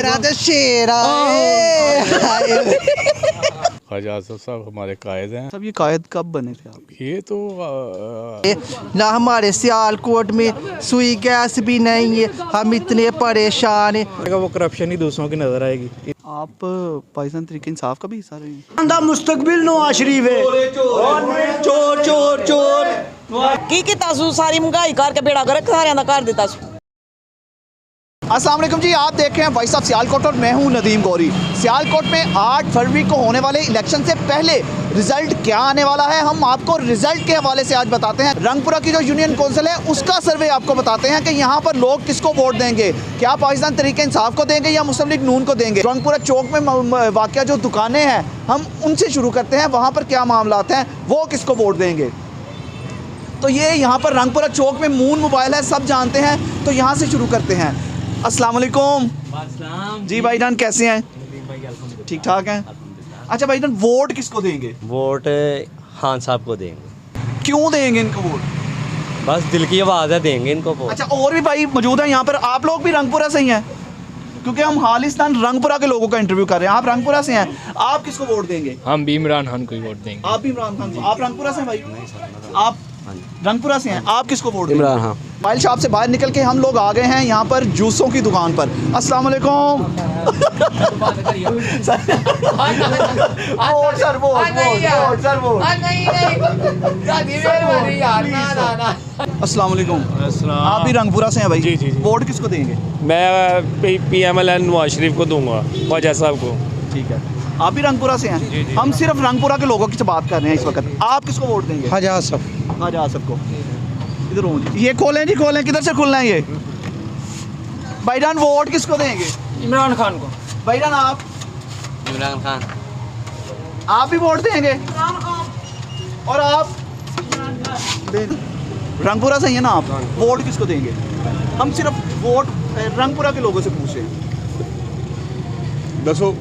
मेरा तो शेरा ख्वाजा आसिफ साहब हमारे कायद हैं। सब ये कायद कब बने थे आप? ये तो ना हमारे सियालकोट में सुई गैस भी नहीं है, हम इतने परेशान हैं। वो करप्शन ही दूसरों की नजर आएगी। आप पाकिस्तान तहरीक इंसाफ का भी हिस्सा रहे हैं? मुस्तकबिल नवाज शरीफ है। चोर चोर चोर की किता सू सारी महंगाई करके बेड़ा कर सारे दा कर दिता सू। अस्सलाम वालेकुम जी, आप देख रहे हैं वॉइस ऑफ सियालकोट और मैं हूं नदीम गौरी। सियालकोट में 8 फरवरी को होने वाले इलेक्शन से पहले रिजल्ट क्या आने वाला है, हम आपको रिजल्ट के हवाले से आज बताते हैं। रंगपुरा की जो यूनियन कौंसिल है उसका सर्वे आपको बताते हैं कि यहाँ पर लोग किसको वोट देंगे, क्या पाकिस्तान तहरीक इंसाफ को देंगे या मुस्लिम लीग नून को देंगे। रंगपुरा चौक में वाक़या जो दुकानें हैं हम उनसे शुरू करते हैं, वहाँ पर क्या मामलात हैं, वो किसको वोट देंगे। तो ये यहाँ पर रंगपुरा चौक में मून मोबाइल है, सब जानते हैं, तो यहाँ से शुरू करते हैं। अस्सलाम वालेकुम जी भाईजान, कैसे हैं? ठीक ठाक हैं। अच्छा भाईजान, वोट किसको देंगे? वोट खान साहब को देंगे। क्यों देंगे इनको वोट? बस दिल की आवाज़ है, देंगे इनको वोट। अच्छा, और भी भाई मौजूद हैं यहाँ पर। आप लोग भी रंगपुरा से ही हैं? क्योंकि हम खालिस्तान रंगपुरा के लोगों का इंटरव्यू कर रहे हैं। आप रंगपुरा से हैं, आप किसको वोट देंगे? हम भी इमरान खान को ही वोट देंगे। आप भी इमरान खान को। आप रंगपुरा से हैं भाई? आप रंगपुरा से हैं, आप किसको वोट देंगे? इमरान खान। मोबाइल शॉप से बाहर निकल के हम लोग आ गए हैं यहाँ पर जूसों की दुकान पर। अस्सलाम वालेकुम। अस्सलाम वालेकुम। आप भी रंगपुरा से हैं भाई? जी, जी, जी। वोट किसको देंगे? मैं PMLN नवाज शरीफ को दूंगा, ख्वाजा साहब को। ठीक है, आप भी रंगपुरा से हैं? हम सिर्फ रंगपुरा के लोगों की बात कर रहे हैं इस वक्त। आप किसको वोट देंगे? ख्वाजा आसिफ। ख्वाजा आसिफ को। इधर हो जी, ये खोलें जी, खोलें। किधर से खुलना है ये? भाईजान वोट किसको देंगे? इमरान खान को। भाईजान आप? इमरान खान। आप भी वोट देंगे? और आप? रंगपुरा से ही है ना आप? वोट किसको देंगे? हम सिर्फ वोट रंगपुरा के लोगों से पूछ रहे हैं। दसो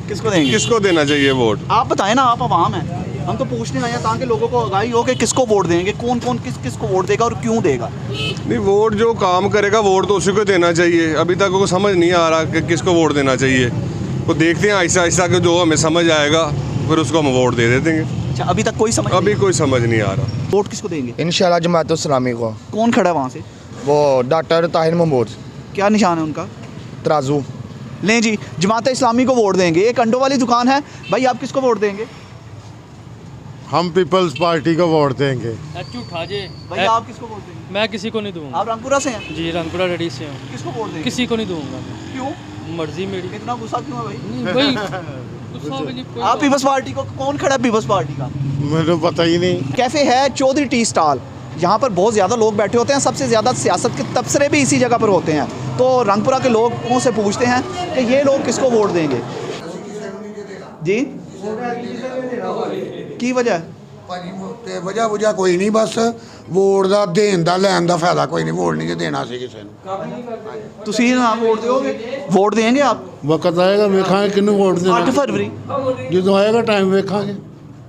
किसको देंगे? किसको देना चाहिए वोट? आप बताएं ना, आप आवाम हैं। हम तो पूछने आए हैं ताकि लोगों को आगाही हो कि किसको वोट देंगे, कौन कौन किसको वोट देगा और क्यों देगा। नहीं, वोट जो काम करेगा वोट तो उसी को देना चाहिए। अभी तक को समझ नहीं आ रहा कि किसको वोट देना चाहिए। तो देखते हैं आहिस्ता आहिस्ता कि जो हमें समझ आएगा फिर उसको हम वोट दे देंगे। अच्छा, अभी तक कोई समझ अभी कोई समझ नहीं आ रहा। वोट किसको देंगे? इंशाल्लाह जमात इस्लामी को। कौन खड़ा है वहाँ से? वो डॉक्टर ताहिर महमूद। क्या निशान है उनका? तराजू। लें जी, जमात इस्लामी को वोट देंगे। एक अंडों वाली दुकान है भाई, आप किसको वोट देंगे? हम पीपल्स पार्टी को वोट देंगे। झूठा जी भाई आप किसको वोट देंगे? मैं किसी को नहीं दूंगा। आप रंगपुरा से हैं? जी, रंगपुरा रेडी से हूँ। किसको वोट देंगे? किसी को नहीं दूंगा। क्यों? मर्जी मेरी। इतना गुस्सा क्यों है भाई? नहीं भाई, आप पीपल्स पार्टी को। कौन खड़ा है पीपल्स पार्टी का? मुझे पता ही नहीं। कैफे है चौधरी टी स्टॉल, यहाँ पर बहुत ज़्यादा लोग बैठे होते हैं। सबसे ज़्यादा सियासत के तबसरे भी इसी जगह पर होते हैं। तो रंगपुरा के लोगों से पूछते हैं कि ये लोग किसको वोट देंगे जी? की वजह? वजह कोई नहीं, बस वोट का देन का लैन का फायदा कोई नहीं। वोट नहीं देना सी किसी ने। तुसी ना वोट दोगे? वोट देंगे आप? वक्त आएगा वेखांगे किन्नू वोट देना। 8 फरवरी जो आएगा टाइम वेखांगे।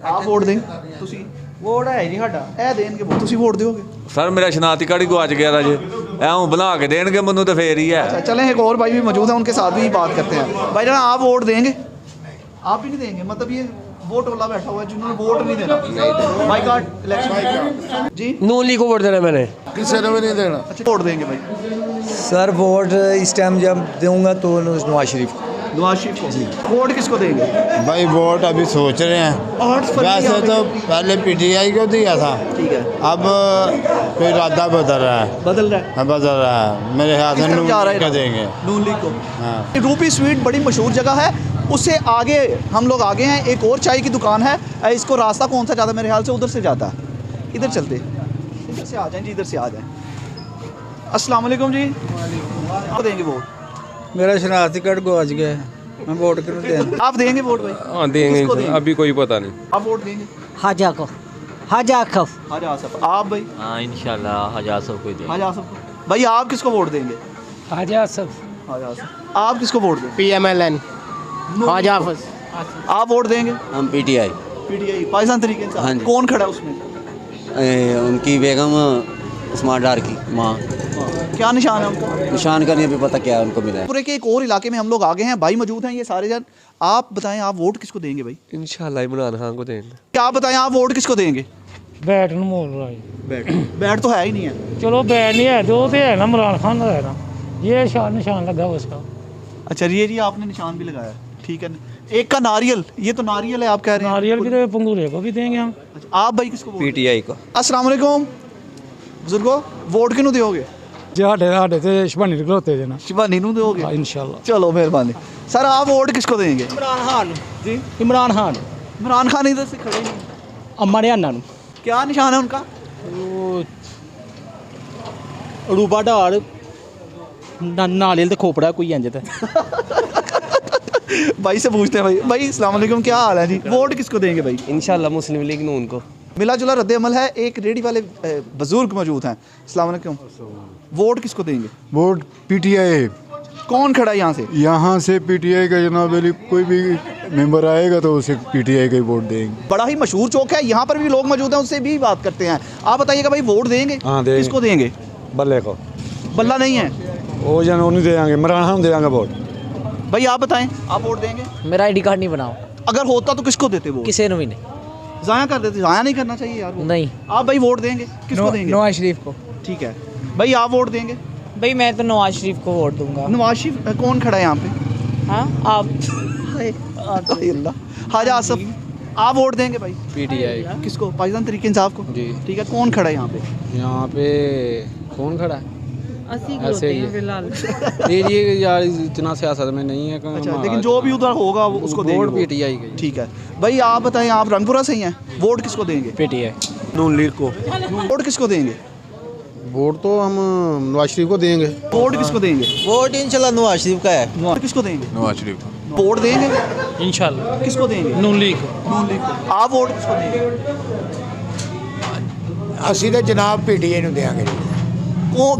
आप वोट दें? तुसी वोट है नहीं साडा, ए देणगे वोट, तुसी वोट दोगे? सर मेरा शनाती कार्ड ही गुआच गया था जी, ऐ बना के देंगे मनु तो फिर ही है। अच्छा, चलें, एक और भाई भी मौजूद है, उनके साथ भी बात करते हैं। भाई जान, आप वोट देंगे? आप भी नहीं देंगे? मतलब ये वोट वाला बैठा हुआ है जिन्होंने वोट नहीं देना। माई कार्ड इलेक्शन जी, नून लीग को वोट देना मैंने। किसी ने भी नहीं देना। अच्छा, वोट देंगे भाई? सर वोट इस टाइम जब दूंगा तो नवाज शरीफ को। नवाज शरीफ को जी। वोट किसको देंगे भाई वोट अभी सोच रहे हैं। 8 फरवरी वैसे तो पहले PTI को दिया था, ठीक है, अब कोई इरादा बदल रहा है। बदल रहा है? हाँ, बदल रहा है। मेरे ख्याल से नून लीग को देंगे। नून लीग को। हाँ। रूपी स्वीट बड़ी मशहूर जगह है, उससे आगे हम लोग आगे हैं। एक और चाय की दुकान है, इसको रास्ता कौन सा जाता है? मेरे ख्याल से उधर से जाता है। इधर चलते, इधर से आ जाएं जी, इधर से आ जाएं। अस्सलाम वालेकुम जी। आप देंगे वोट? मेरा शनाख्ती कार्ड गुआच गया है, मैं वोट क्यों दें? आप देंगे वोट भाई? हाँ देंगे, अभी कोई पता नहीं। आप वोट देंगे? हाजा को। हाजा आसफ। हाजा आसफ। आप भाई? हाँ इंशाल्लाह हाजा आसफ को देंगे। हाजा आसफ को। भाई आप किसको वोट देंगे? हाजा आसफ। हाजा आसफ। आप किसको वोट देंगे? PMLN हाजा आसफ। आप वोट देंगे? हम PTI। PTI पाकिस्तान तहरीक इंसाफ। हाँ जी। कौन खड़ा है उसमें? उनकी बेगम स्मार्ट डार की माँ। क्या निशान है उनका? निशान का नहीं अभी पता क्या उनको मिला है। पूरे के एक और इलाके में हम लोग आगे हैं, भाई मौजूद हैं ये सारे जन। आप बताएं आप वोट किसको देंगे भाई? इंशाल्लाह इमरान खान को देंगे। क्या आप बताएं आप वोट किसको देंगे? बैट ਨੂੰ ਮੋਲ ਰਹਾ ਹੈ बैट तो है ही नहीं है। चलो बैट नहीं है तो है ना इमरान खान का है ना ये निशान लगा हुआ उसका। अच्छा ये आपने निशान भी लगाया, ठीक है। एक का नारियल, ये तो नारियल है आप कह रहे हैं। नारियल भी तो पंगूरे को भी देंगे हम। अच्छा, आप भाई किसको? पीटीआई को। अस्सलाम वालेकुम बुजुर्गो, वोट किनू दोगे? साढ़े ते शबानी खलोते जे ना शिवानी नू दोगे? हाँ, इंशाल्लाह। चलो मेहरबानी सर। आप वोट किसको देंगे? इमरान खान जी इमरान खान इमरान खान इधर से खड़े नहीं। अम्मा ने आना क्या निशान है उनका? रूबा डार नारियल ते खोपड़ा कोई इंज ते भाई से पूछते हैं। भाई अस्सलाम वालेकुम, क्या हाल है जी? वोट किसको देंगे भाई? इंशाल्लाह मुस्लिम लीग नून को। मिला जुला रद्द अमल है। एक रेडी वाले बुजुर्ग मौजूद हैं। अस्सलाम वालेकुम, वोट किसको देंगे? Vote PTI. कौन खड़ा है यहाँ से? यहाँ से पीटीआई का जनाब अली कोई भी मेंबर आएगा तो उसे पीटीआई का ही वोट देंगे। बड़ा ही मशहूर चौक है, यहाँ पर भी लोग मौजूद हैं, उससे भी बात करते हैं। आप बताइएगा भाई वोट देंगे? हाँ देंगे। किसको देंगे? बल्ले को। बल्ला नहीं है वो जन नहीं देंगे, इमरान खान देंगे वोट। भाई आप बताएं आप वोट देंगे? मेरा आईडी कार्ड नहीं बनाओ। अगर होता तो किसको देते? वो किसी ने भी नहीं। ज़ाया कर देते। ज़ाया नहीं करना चाहिए यार। नहीं। आप भाई वोट देंगे? किसको देंगे? नवाज शरीफ को। ठीक है भाई, आप वोट देंगे? भाई मैं तो नवाज शरीफ को वोट दूंगा। नवाज शरीफ कौन खड़ा है यहाँ पे? हाँ आप हाजा आसफ, आप वोट देंगे भाई? पीटीआई किसको? पाकिस्तान तहरीक इंसाफ को। जी। ठीक है, कौन खड़ा है यहाँ पे? यहाँ पे कौन खड़ा है? ऐसे ही फिलहाल ये यार इतना सियासत में नहीं है। अच्छा, लेकिन जो भी उधर होगा वो उसको देंगे वोट वो। पीटीआई का। ठीक है भाई, आप बताएं आप रंगपुरा से ही हैं, वोट किसको देंगे? पीटीआई नून लीग को। वोट किसको देंगे? वोट तो हम नवाज शरीफ को देंगे। वोट किसको देंगे? वोट इंशाल्लाह नवाज शरीफ का है। वोट किसको देंगे? नवाज शरीफ को। वोट देंगे? इंशाल्लाह किसको देंगे? नून लीग नून लीग को। आप वोट किसको देंगे? ਅਸੀਂ ਤੇ ਜਨਾਬ ਪੀਟੀਆਈ ਨੂੰ ਦੇਾਂਗੇ ਜੀ।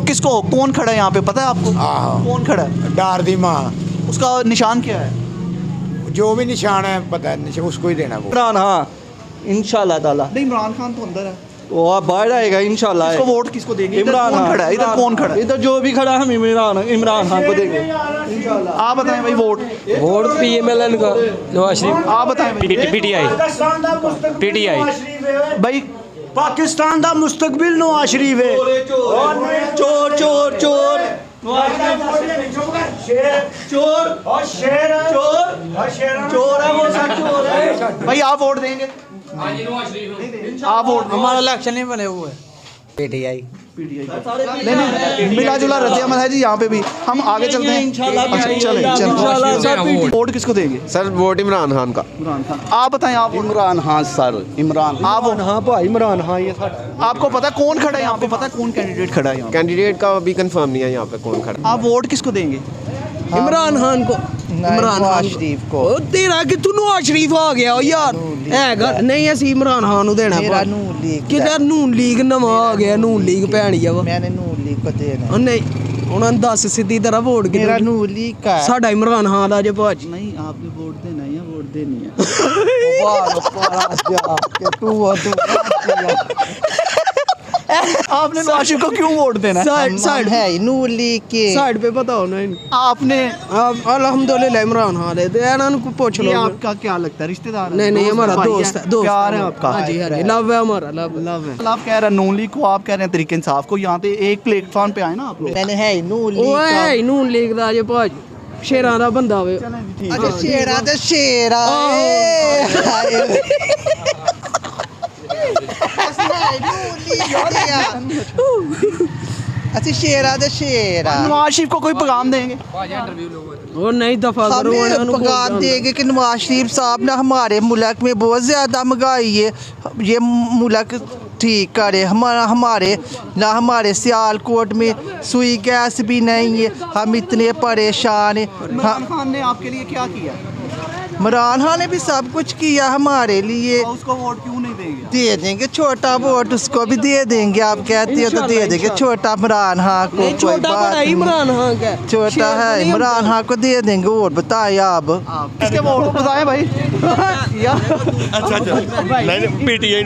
किसको? कौन खड़ा है यहाँ पे पता है आपको? ਆਹੋ कौन खड़ा है? ਡਾਰ ਦੀ ਮਾਂ, उसका निशान क्या है? ਜੋ ਵੀ ਨਿਸ਼ਾਨ ਹੈ ਪਤਾ है उसको ही देना वो। इमरान हाँ इंशाल्लाह ताला। नहीं, इमरान खान तो अंदर है। वो बाहर आएगा इंशाल्लाह। इसको वोट किसको देंगे? इधर इमरान कौन खान खड़ा है? इधर कौन खड़ा है? इधर जो भी खड़ा है हम इमरान खान को देंगे। आप बताएं भाई वोट। वोट पीएमएलएन का नवाज शरीफ। आप बताएं भाई। पीटीआई भाई पाकिस्तान का मुस्तकबिल नवाज शरीफ है। चोर चोर चोर चोर है वो सब चोर है। भाई आप वोट देंगे? आप वोट? हमारा इलेक्शन नहीं बने हुए। पीटीआई नहीं, मिला जुला रद्द अमल है जी यहाँ पे भी। हम आगे चलते हैं। अच्छा, चले वोट किसको देंगे? सर वोट इमरान खान का। इमरान खान। आप बताएं आप वोट। इमरान खान सर इमरान आप वोट। हाँ भाई इमरान खान ये सारा। आपको पता है कौन खड़ा है यहाँ पे? पता है कौन कैंडिडेट खड़ा है यहाँ पे? कैंडिडेट का अभी कंफर्म नहीं है यहाँ पे कौन खड़ा। आप वोट किसको देंगे? इमरान खान को। इमरान नवाज शरीफ को। तेरा कि तू नवाज शरीफ आ गया यार है नहीं ਅਸੀਂ ਇਮਰਾਨ ਖਾਨ ਨੂੰ ਦੇਣਾ। मेरा नून लीग का। ਕਿਧਰ ਨੂਨ ਲੀਗ ਨਵਾਂ ਆ ਗਿਆ ਨੂਨ ਲੀਗ ਭੈਣੀਆ ਵਾ। मैंने नून लीग को देना। ਉਹ ਨਹੀਂ ਉਹਨਾਂ ਨੂੰ ਦੱਸ ਸਿੱਧੀ ਤਰ੍ਹਾਂ ਵੋਟ मेरा ਕਿਹੜਾ नून लीग का है। ਸਾਡਾ ਇਮਰਾਨ ਖਾਨ ਦਾ ਜੇ ਭਾਜੀ। नहीं, आपने वोट देना है या वोट देनी है? आपने नवाज शरीफ को क्यों वोट देना है? साइड साइड है नून लीग के। साइड पे बताओ ना आपने अल्हम्दुलिल्लाह इमरान खान है तो ਇਹਨਾਂ ਨੂੰ पूछ ये लो। आपका क्या लगता है? रिश्तेदार है? नहीं नहीं हमारा भाई दोस्त है दोस्त प्यार है आपका? हाँ जी है लव है हमारा लव लव है। आप कह रहे हैं नून लीग को, आप कह रहे हैं तरीके इंसाफ को। यहाँ पे एक प्लेटफॉर्म पे आए ना आप लोग। मैंने है नून लीग ਉਹ का। ਹੈ ਨੂਨ ਲੀਗ ਦਾ ਜੇ ਭਾਜੀ ਸ਼ੇਰਾਂ ਦਾ ਬੰਦਾ ਹੋਵੇ। अच्छा शेरा तो शेरा अच्छा शेरा तो शेरा। नवाज शरीफ को कोई पैगाम देंगे? वो नहीं दफा करो हमें उन्होंने पैगाम देंगे कि नवाज शरीफ साहब ने हमारे मुल्क में बहुत ज़्यादा महंगाई है, ये मुल्क ठीक करे। हमारे ना हमारे सियालकोट में सुई गैस भी नहीं है, हम इतने परेशान हैं। इमरान खान ने आपके लिए क्या किया? इमरान खान ने भी सब कुछ किया हमारे लिए। तो उसको वोट क्यों नहीं देंगे? दे देंगे छोटा वोट, उसको भी दे देंगे। आप कहते हो तो दे देंगे छोटा इमरान खान को। कोई छोटा बात बड़ा नहीं। इमरान खान का छोटा है इमरान खान को दे देंगे। और बताए आप किसके वोट बताएं भाई। पीटीआई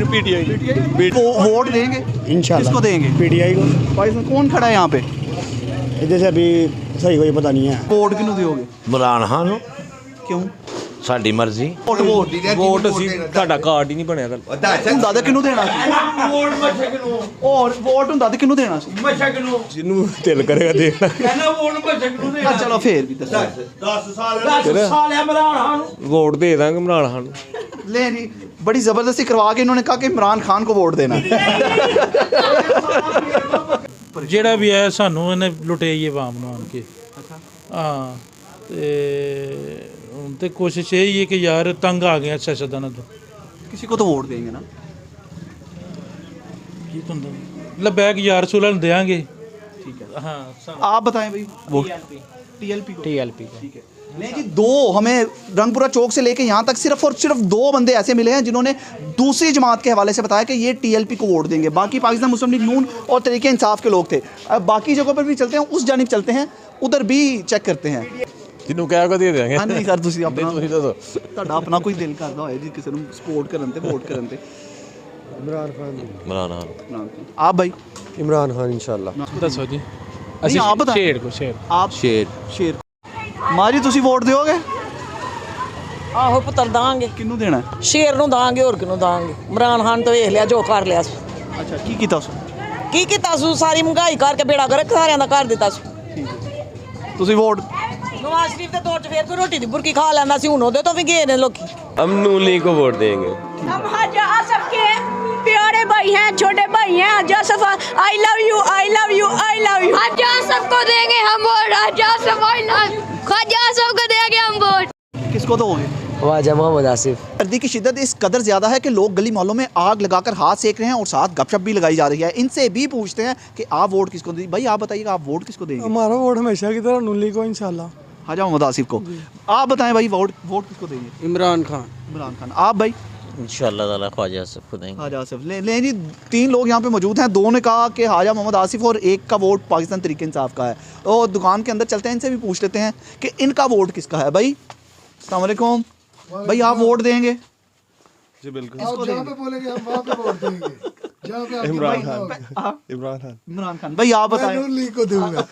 वोट देंगे? इंशाल्लाह किसको देंगे? पीटीआई को। भाई कौन खड़ा है यहाँ पे? इधर से अभी सही कोई पता नहीं है। वोट किनू दोगे? इमरान खान ਨੂੰ क्यों? ਸਾਡੀ ਮਰਜ਼ੀ। ਵੋਟ ਅਸੀਂ ਤੁਹਾਡਾ ਕਾਰਡ ਹੀ ਨਹੀਂ ਬਣਿਆ ਗੱਲ। ਹੁੰਦਾ ਤਾਂ ਕਿਹਨੂੰ ਦੇਣਾ ਸੀ? ਵੋਟ ਮੱਛੇ ਕਿਨੂੰ? ਔਰ ਵੋਟ ਹੁੰਦਾ ਤਾਂ ਕਿਹਨੂੰ ਦੇਣਾ ਸੀ? ਮੱਛੇ ਕਿਨੂੰ? ਜਿਹਨੂੰ ਦਿਲ ਕਰੇਗਾ ਦੇਣਾ। ਕਹਿੰਦਾ ਵੋਟ ਮੱਛੇ ਕਿਨੂੰ ਦੇਣਾ? ਚਲੋ ਫੇਰ ਵੀ ਦੱਸੋ। 10 ਸਾਲ है इमरान खान ਨੂੰ। ਵੋਟ ਦੇ ਦਾਂਗੇ ਇਮਰਾਨ ਖਾਨ ਨੂੰ। ले नहीं, बड़ी ज़बरदस्ती करवा के इन्होंने कहा कि इमरान खान को वोट देना। ਜਿਹੜਾ ਵੀ ਹੈ ਸਾਨੂੰ ਇਹਨੇ ਲੁਟੇਈਏ ਆਵਾਮ ਨੂੰ ਆਣ ਕੇ। ਹਾਂ ਤੇ ਹੁਣ ਤੇ ਕੋਸ਼ਿਸ਼ ਇਹ ਹੀ ਹੈ ਕਿ ਯਾਰ ਤੰਗ ਆ ਗਏ ਸਿਆਸਤਦਾਨਾਂ ਤੋਂ। किसी को तो वोट देंगे ना। ਕੀ ਹੁੰਦਾ ਲੱਬੈਕ ਯਾਰ ਸੁਲਨ ਦੇਾਂਗੇ। ठीक है, ਹਾਂ आप बताएं भाई। वोट TLP को। TLP ठीक है। नहीं जी, दो हमें रंगपुरा चौक से लेके यहाँ तक सिर्फ और सिर्फ 2 बंदे ऐसे मिले हैं जिन्होंने दूसरी जमात के हवाले से बताया कि ये TLP को वोट देंगे। बाकी पाकिस्तान मुस्लिम लीग नून और तरीके इंसाफ के लोग थे। अब बाकी जगहों पर भी चलते हैं, उस जानिब चलते हैं, उधर भी चेक करते हैं। ਜਿਹਨੂੰ ਕਹਿ ਕੇ ਦੇ ਦੇਵਾਂਗੇ। हाँ नहीं सर, ਤੁਸੀਂ ਆਪਣਾ ਤੁਹਾਡਾ ਆਪਣਾ ਕੋਈ ਦਿਲ ਕਰਦਾ ਹੋਏ ਜੀ ਕਿਸੇ ਨੂੰ ਸਪੋਰਟ ਕਰਨ ਤੇ ਵੋਟ ਕਰਨ ਤੇ। ਇਮਰਾਨ ਖਾਨ। आप भाई? ਇਮਰਾਨ ਖਾਨ ਇਨਸ਼ਾਅੱਲਾ। ਦੱਸੋ ਜੀ। ਅਸੀਂ ਆਪ ਬਤਾ ਸ਼ੇਰ ਕੋ ਸ਼ੇਰ। आप शेर माँ जी ਤੁਸੀਂ ਵੋਟ ਦਿਓਗੇ? ਆਹੋ ਪੁੱਤਰ ਦਾਂਗੇ। ਕਿਹਨੂੰ ਦੇਣਾ? ਸ਼ੇਰ ਨੂੰ ਦਾਂਗੇ, ਹੋਰ ਕਿਹਨੂੰ ਦਾਂਗੇ? ਇਮਰਾਨ ਖਾਨ ਤਾਂ ਵੇਖ ਲਿਆ ਜੋ ਕਰ ਲਿਆ ਸੀ। ਅੱਛਾ, ਕੀ ਕੀਤਾ ਉਸ? ਕੀ ਕੀਤਾ ਸੂ? ਸਾਰੀ ਮਹਿੰਗਾਈ ਕਰਕੇ ਬੇੜਾ ਕਰ ਸਾਰਿਆਂ ਦਾ ਕਰ ਦਿੱਤਾ ਸੀ। ਤੁਸੀਂ ਵੋਟ? ਨਵਾਜ਼ ਸ਼ਰੀਫ ਦੇ ਦੌਰ 'ਚ ਫੇਰ ਕੋਈ ਰੋਟੀ ਦੀ ਬੁਰਕੀ ਖਾ ਲੈਂਦਾ ਸੀ, ਹੁਣ ਉਹਦੇ ਤੋਂ ਵੀ ਗਏ ਨੇ ਲੋਕੀ। हम नून लीग को वोट देंगे। हम हज आसफ के प्यारे भाई हैं, छोटे भाई हैं। हज Asaf I love you, I love you, I love you. हज आसफ को देंगे हम वोट। हज आसफ आई लव, हज आसफ को देंगे हम वोट। किसको दोगे? ख्वाजा मोहम्मद आसिफ। सर्दी की शिद्दत इस कदर ज़्यादा है कि लोग गली मोहल्लों में आग लगाकर हाथ सेक रहे हैं और साथ गपशप भी लगाई जा रही है। इनसे भी पूछते हैं कि आप वोट किसको देंगे? भाई आप बताइएगा, आप वोट किसको देंगे? हमारा वोट हमेशा की तरह नून लीग को इंशाल्लाह। ख्वाजा मोहम्मद आसिफ को। आप बताएं भाई, वोट किसको देंगे? इमरान खान। इमरान खान। आप भाई? इंशाअल्लाह ताला ख्वाजा आसिफ को देंगे। ख्वाजा आसिफ। ले जी, 3 लोग यहाँ पे मौजूद हैं। 2 ने कहा कि ख्वाजा मोहम्मद आसिफ और एक का वोट पाकिस्तान तरीके इंसाफ का है। और दुकान के अंदर चलते हैं, इनसे भी पूछ लेते हैं कि इनका वोट किसका है। भाई अस्सलाम वालेकुम। भाई आप वोट देंगे? जी बिल्कुल। आप जहाँ पे बोलेंगे हम वहाँ पे वोट देंगे। जहाँ पे इमरान खान। इमरान खान। भाई आप बताएं। नून लीग को दूंगा।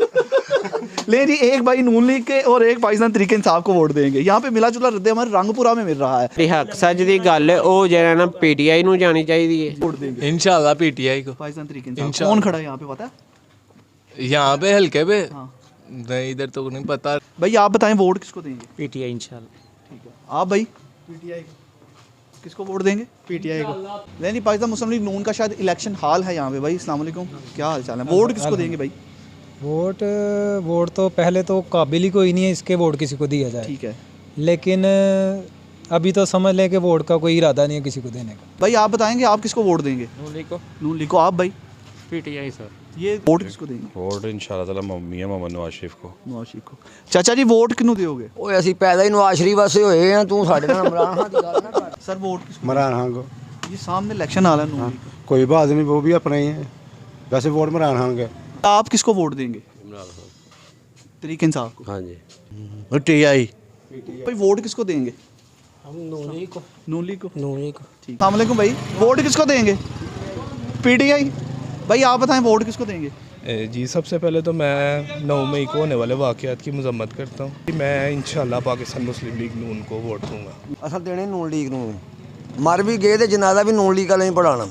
ले जी, एक भाई नून लीग के और एक पाकिस्तान तरीके इंसाफ को वोट देंगे। यहाँ पे मिला जुला रद्द हमारे रंगपुरा में मिल रहा है। हक सच दी गल है, ਉਹ ਜਿਹੜਾ ਨਾ PTI ਨੂੰ ਜਾਣੀ ਚਾਹੀਦੀ ਹੈ। वोट देंगे इंशाल्लाह PTI को। पाकिस्तान तरीके इंसाफ। कौन खड़ा है यहाँ पे पता है? यहाँ पे हल्के पे हाँ। नहीं, इधर तो नहीं पता। भाई आप बताएं, वोट किसको देंगे? PTI इंशाल्लाह। ठीक है। आप भाई? PTI को। किसको वोट देंगे? PTI को। नहीं, पाकिस्तान मुस्लिम लीग नून का शायद इलेक्शन हाल है यहाँ पे। भाई अस्सलाम वालेकुम, क्या हाल चाल है? वोट किसको देंगे भाई? वोट तो पहले तो काबिल ही कोई नहीं है इसके वोट किसी को दिया जाए। ठीक है। लेकिन अभी तो समझ लें कि वोट का कोई इरादा नहीं है किसी को देने का। भाई आप बताएंगे, आप किसको वोट देंगे? नून लीग को। नून लीग को। आप भाई? PTI sir. ये वोट किसको देंगे? वोट इंशाल्लाह ताला मियां मोहम्मद नवाज शरीफ को। नवाज शरीफ को। चाचा जी वोट किनू दोगे? ਓਏ ਅਸੀਂ ਪੈਦਾ ਹੀ ਨਵਾਜ਼ ਸ਼ਰੀਫ ਵਾਸਤੇ ਹੋਏ ਆ, ਤੂੰ ਸਾਡੇ ਨਾਲ ਇਮਰਾਨ ਖਾਨ ਦੀ ਗੱਲ ਨਾ ਕਰ। सर वोट किसको? इमरान खान को। ये सामने इलेक्शन हाल है नून लीग का। कोई बात नहीं, वो भी अपना ही है। वैसे वोट इमरान खान का। आप किसको वोट देंगे? तरीके इंसाफ को। हाँ जी। TI। भाई वोट किसको देंगे? हम नून लीग को। नून लीग को। नून लीग को। ठीक। अस्सलाम वालेकुम भाई, वोट किसको देंगे? PTI। भाई आप बताएं, वोट किसको देंगे? जी सबसे पहले तो मैं 9 मई को होने वाले वाक़यात की मजम्मत करता हूँ। मैं इंशाल्लाह पाकिस्तान मुस्लिम लीग नून को वोट दूंगा। असल देने नून लीग ਨੂੰ मर भी गए तो जनाजा भी नून लीग का नहीं पढ़ाना।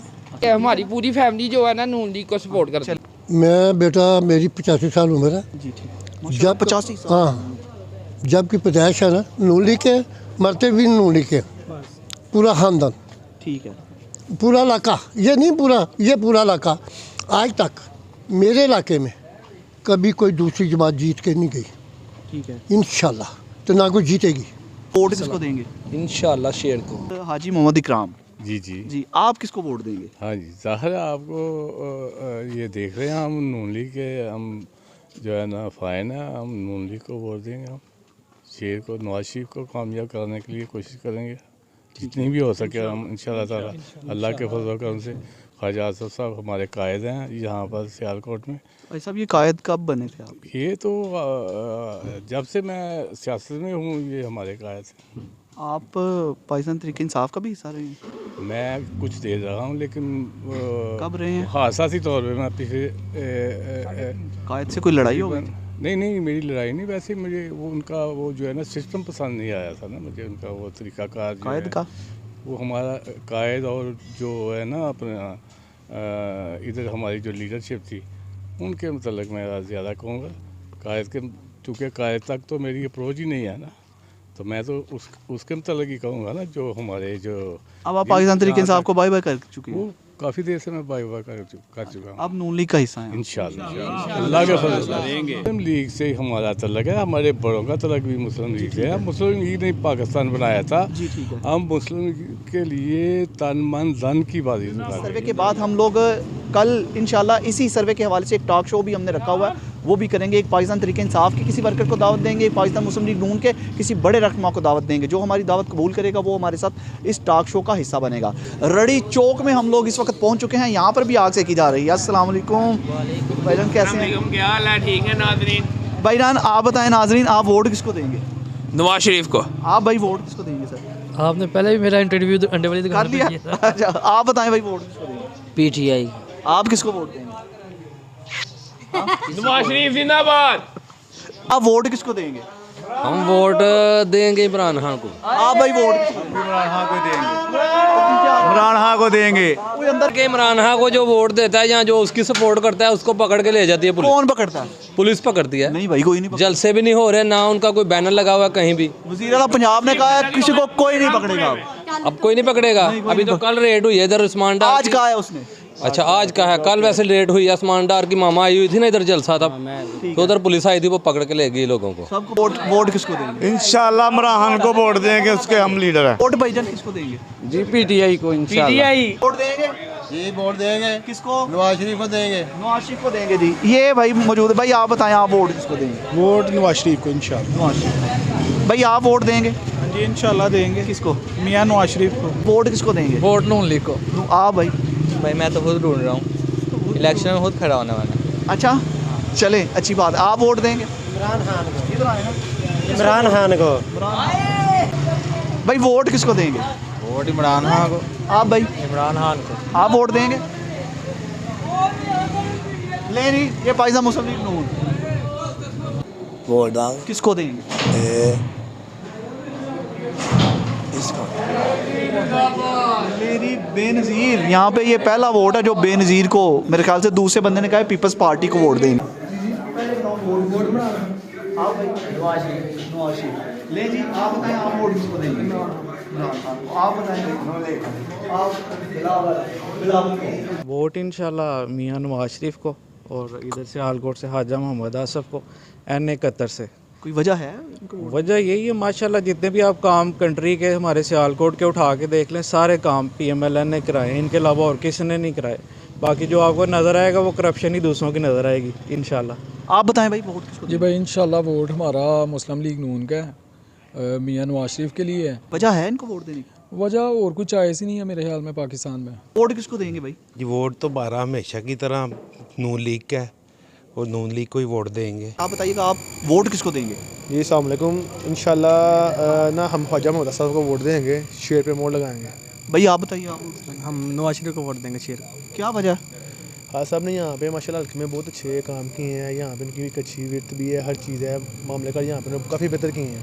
हमारी पूरी फैमिली जो है ना नून लीग को सपोर्ट करती है। मैं बेटा, मेरी 85 साल उम्र है। जी ठीक। जब 85 साल। हाँ, जब की पैदाइश है ना नून लीग के, मरते भी नून लीग के। पूरा खानदान। ठीक है। पूरा इलाका, ये नहीं पूरा, ये पूरा इलाका। आज तक मेरे इलाके में कभी कोई दूसरी जमात जीत के नहीं गई। ठीक है। इंशाल्लाह तो ना कोई जीतेगी। वोट किसको देंगे? इंशाल्लाह शेर को। हाजी मोहम्मद इकराम। जी जी जी, आप किसको वोट देंगे? हाँ जी, ज़ाहिर है आपको ये देख रहे हैं हम नून लीग के, हम जो है ना फ़ाइन है, हम नून लीग को वोट देंगे। हम शेर को, नवाज शरीफ को कामयाब कराने के लिए कोशिश करेंगे जितनी भी हो सके हम इंशाल्लाह ताला। अल्लाह के फजल करम से ख्वाजा आसिफ साहब हमारे कायद हैं यहाँ पर सियालकोट में। भाई साहब, ये कायद कब बने थे आप? ये तो जब से मैं सियासत में हूँ ये हमारे कायद हैं। आप पाकिस्तान तरीके इंसाफ का भी हिस्सा रहे हैं? मैं कुछ दे रहा हूँ, लेकिन कब रहे हैं? हादसाती तौर पे मैं पिछले कायद से कोई लड़ाई हो गई? नहीं नहीं, मेरी लड़ाई नहीं, वैसे मुझे वो उनका वो जो है ना सिस्टम पसंद नहीं आया था ना मुझे, उनका वो तरीक़ाकार जो कायद है, का वो हमारा कायद और जो है ना अपना इधर हमारी जो लीडरशिप थी उनके मतलब मैं ज़्यादा कहूँगा। कायद के, चूँकि कायद तक तो मेरी अप्रोच ही नहीं है ना, तो मैं तो उसके मतलब ही कहूँगा ना जो हमारे जो। अब आप पाकिस्तान तरीके इंसाफ को बाय बाय कर चुके हैं? काफ़ी देर से मैं बाय बाय कर चुका हूँ। आप नून लीग का हिस्सा हैं? इंशाल्लाह अल्लाह के फजल से मुस्लिम लीग से हमारा तल्लक है, हमारे बड़ों का तल्लक भी मुस्लिम लीग से है। मुस्लिम लीग ने पाकिस्तान बनाया था, हम मुस्लिम लीग के लिए तन मन धन की बाजी। सर्वे के बाद हम लोग कल इंशाल्लाह इसी सर्वे के हवाले से एक टॉक शो भी हमने रखा हुआ है, वो भी करेंगे। एक पाकिस्तान तरीके इंसाफ के किसी वर्कर को दावत देंगे, एक पाकिस्तान मुस्लिम लीग नून के किसी बड़े रहनुमा को दावत देंगे। जो हमारी दावत कबूल करेगा वो हमारे साथ इस टॉक शो का हिस्सा बनेगा। रड़ी चौक में हम लोग इस वक्त पहुंच चुके हैं, यहाँ पर भी आग सेकी जा रही है। अस्सलाम वालेकुम भाईजान, कैसे हैं? क्या हाल है? ठीक है नाजरीन। भाईजान आप बताएं नाजरीन, आप वोट किसको देंगे? नवाज शरीफ को। आप भाई वोट किसको देंगे सर? आपने पहले भी मेरा इंटरव्यू अंडे वाली दुकान कर लिया? अच्छा, आप बताएं भाई वोट किसको देंगे? PTI। आप किसको वोट देंगे? नवाज शरीफ जिंदाबाद। आप वोट किसको देंगे? हम वोट देंगे इमरान खान को। आप भाई वोट इमरान खान को देंगे? इमरान खान को देंगे। कोई अंदर के इमरान खान को जो वोट देता है या जो उसकी सपोर्ट करता है उसको पकड़ के ले जाती है पुलिस। कौन पकड़ता है? पुलिस पकड़ती है। नहीं भाई, कोई नहीं। जलसे भी नहीं हो रहे, ना उनका कोई बैनर लगा हुआ कहीं भी। वज़ीर आला पंजाब ने कहा है किसी को कोई नहीं पकड़ेगा। अब कोई नहीं पकड़ेगा। अभी तो कल रेड हुई है इधर उस्मान डार। आज कहा है उसने? अच्छा, आज का है। कल वैसे रेड हुई, उस्मान डार की मामा आई हुई थी ना इधर, जलसा था तो उधर पुलिस आई थी, वो पकड़ के ले गई लोगों को। सबको वोट किसको देंगे? इंशाल्लाह इमरान खान को वोट देंगे, उसके हम लीडर हैं। वोट भाईजान किसको देंगे? जी PTI को इंशाल्लाह। वोट देंगे जी, वोट देंगे। किसको? नवाज शरीफ को देंगे। नवाज शरीफ को देंगे जी। ये भाई मौजूद है। भाई आप बताएं, आप वोट किसको देंगे? वोट नवाज शरीफ को इंशाल्लाह। नवाज शरीफ। भाई आप वोट देंगे? जी इंशाल्लाह देंगे। किसको? मियां नवाज शरीफ को। वोट किसको देंगे? वोट नून लीग को। आप भाई? भाई मैं तो खुद ढूंढ रहा हूँ, इलेक्शन में खुद खड़ा होने वाला है। अच्छा चले, अच्छी बात है। आप वोट देंगे? इमरान खान को। इधर आए ना। इमरान खान को। भाई वोट किसको देंगे? वोट इमरान खान को। आप भाई? इमरान खान को। आप वोट देंगे? ले नहीं, ये पाकिस्तान मुस्लिम लीग नून। वोट दांग किसको देंगे? इसको। मेरी बेनज़ीर, यहाँ पे ये पहला वोट है जो बेनज़ीर को, मेरे ख्याल से दूसरे बंदे ने कहा है पीपल्स पार्टी को वोट देंगे। ले जी, आप बताएं, आप वोट किसको देंगे? आप बताएं। वोट इंशाल्लाह मियां नवाज शरीफ को, और इधर से आलकोट से हाजा मोहम्मद आसफ को, N71 से। कोई वजह है? वजह यही है माशाल्लाह, जितने भी आप काम कंट्री के हमारे सियालकोट के उठा के देख लें, सारे काम PMLN ने कराए, इनके अलावा और किसी ने नहीं कराए। बाकी जो आपको नज़र आएगा वो करप्शन ही दूसरों की नज़र आएगी इंशाल्लाह। आप बताएं भाई वोट किसको? जी भाई इंशाल्लाह वोट हमारा मुस्लिम लीग नून का है, मियां नवाज शरीफ के लिए है। वजह है इनको वोट देने की? वजह और कुछ चॉइस ही नहीं है मेरे ख्याल में पाकिस्तान में। वोट किसको देंगे भाई? जी वोट तो 12 हमेशा की तरह नून लीग का है, और नून लीग को ही वोट देंगे। आप बताइएगा, आप वोट किसको देंगे? जी अस्सलाम वालेकुम। इंशाल्लाह ना हम ख्वाजा मोहम्मद साहब को वोट देंगे, शेर पे मोड़ लगाएंगे। भाई आप बताइए, आप? हम नवाज शरीफ को वोट देंगे, शेर। क्या वजह? हाँ साहब ने यहाँ पे माशाल्लाह हल्के में बहुत अच्छे काम किए हैं, यहाँ पे इनकी एक अच्छी विर्त भी है, हर चीज़ है मामले का, यहाँ पे काफ़ी बेहतर किए हैं।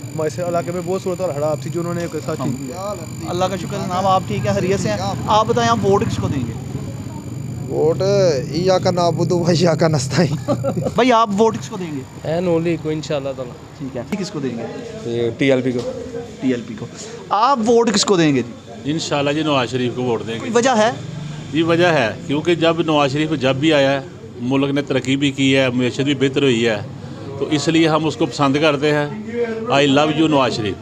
हमारे से इलाके में बहुत सूरत और हड़ाप थी जो उन्होंने एक साथ ठीक किया। अल्लाह का शुक्र जनाब, आप ठीक है, खैरियत से हैं। आप बताएं, आप वोट किसको देंगे? वोट या का नाबुदु व या का नस्ताइन। भाई आप वोट किसको देंगे? नून लीग को इंशाल्लाह ताला। ठीक है, किसको देंगे? TLP को। TLP को। आप वोट किसको देंगे? इंशाल्लाह जी नवाज शरीफ को वोट देंगे। कोई वजह है? ये वजह है क्योंकि जब नवाज शरीफ जब भी आया है, मुल्क ने तरक्की भी की है, मैशत भी बेहतर हुई है, तो इसलिए हम उसको पसंद करते हैं। I love you Nawaz Sharif.